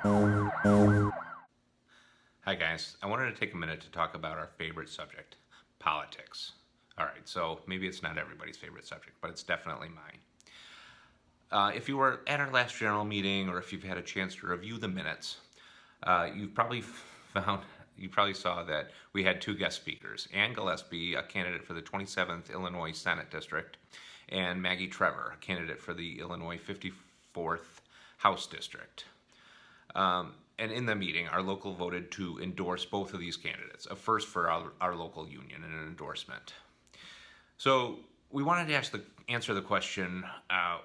Hi guys, I wanted to take a minute to talk about our favorite subject, politics. All right, so maybe it's not everybody's favorite subject, but it's definitely mine. If you were at our last general meeting, or if you've had a chance to review the minutes, you've probably found you probably saw that we had two guest speakers: Ann Gillespie, a candidate for the 27th Illinois Senate District, and Maggie Trevor, a candidate for the Illinois 54th House District. And in the meeting, our local voted to endorse both of these candidates, a first for our local union and an endorsement. So we wanted to answer the question,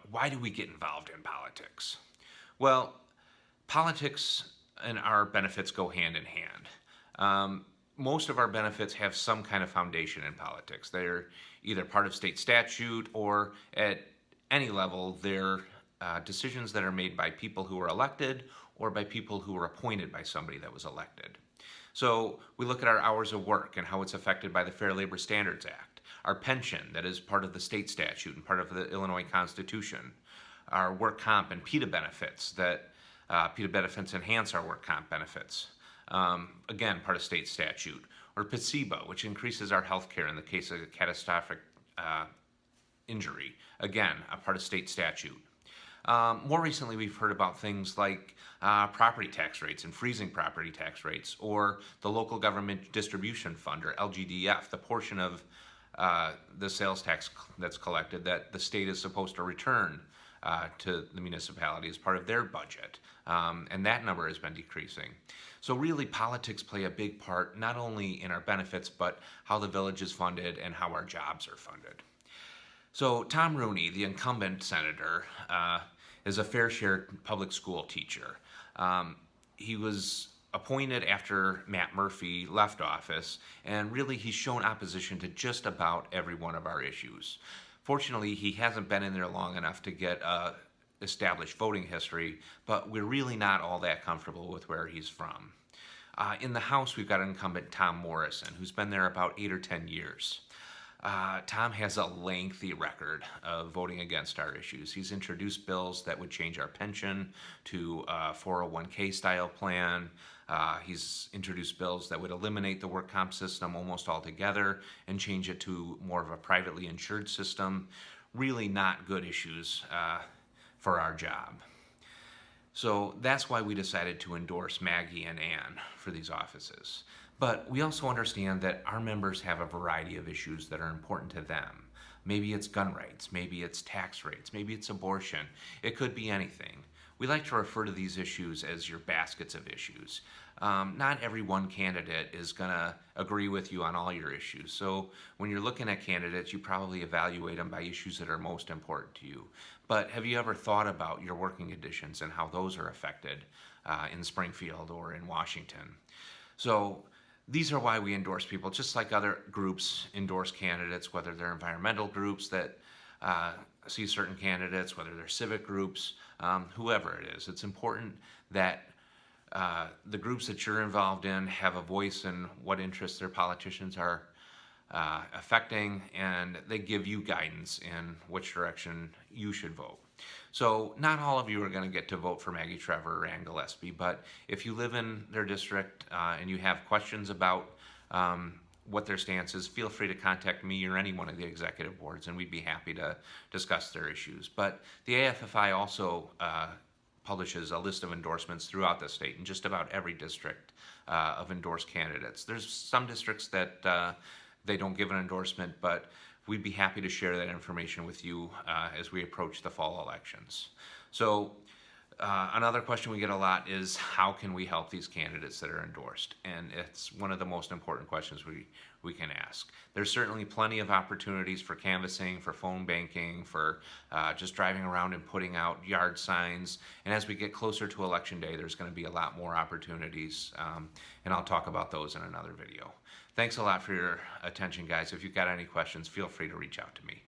why do we get involved in politics? Well, politics and our benefits go hand in hand. Most of our benefits have some kind of foundation in politics. They're either part of state statute or at any level, they're decisions that are made by people who are elected or by people who were appointed by somebody that was elected. So we look at our hours of work and how it's affected by the Fair Labor Standards Act, our pension that is part of the state statute and part of the Illinois Constitution, our work comp and PETA benefits that PETA benefits enhance our work comp benefits. Again, part of state statute, or PSEBA, which increases our health care in the case of a catastrophic injury. Again, a part of state statute. More recently, we've heard about things like property tax rates and freezing property tax rates, or the Local Government Distribution Fund, or LGDF, the portion of the sales tax that's collected that the state is supposed to return to the municipality as part of their budget. And that number has been decreasing. So really, politics play a big part, not only in our benefits, but how the village is funded and how our jobs are funded. So Tom Rooney, the incumbent senator, is a fair share public school teacher. He was appointed after Matt Murphy left office, and really he's shown opposition to just about every one of our issues. Fortunately, he hasn't been in there long enough to get established voting history, but we're really not all that comfortable with where he's from. In the House, we've got incumbent Tom Morrison, who's been there about 8 or 10 years. Tom has a lengthy record of voting against our issues. He's introduced bills that would change our pension to a 401k style plan. He's introduced bills that would eliminate the work comp system almost altogether and change it to more of a privately insured system. Really not good issues for our job. So that's why we decided to endorse Maggie and Ann for these offices. But we also understand that our members have a variety of issues that are important to them. Maybe it's gun rights, maybe it's tax rates, maybe it's abortion. It could be anything. We like to refer to these issues as your baskets of issues. Not every one candidate is going to agree with you on all your issues. So when you're looking at candidates, you probably evaluate them by issues that are most important to you. But have you ever thought about your working conditions and how those are affected in Springfield or in Washington? So these are why we endorse people, just like other groups endorse candidates, whether they're environmental groups that see certain candidates, whether they're civic groups, whoever it is. It's important that the groups that you're involved in have a voice in what interests their politicians are affecting, and they give you guidance in which direction you should vote. So not all of you are going to get to vote for Maggie Trevor or Ann Gillespie, but if you live in their district and you have questions about what their stance is, feel free to contact me or any one of the executive boards, and we'd be happy to discuss their issues. But the AFFI also publishes a list of endorsements throughout the state in just about every district of endorsed candidates. There's some districts that they don't give an endorsement, but we'd be happy to share that information with you as we approach the fall elections. So another question we get a lot is, how can we help these candidates that are endorsed? And it's one of the most important questions we can ask. There's certainly plenty of opportunities for canvassing, for phone banking, for just driving around and putting out yard signs. And as we get closer to Election Day, there's going to be a lot more opportunities, and I'll talk about those in another video. Thanks a lot for your attention, guys. If you've got any questions, feel free to reach out to me.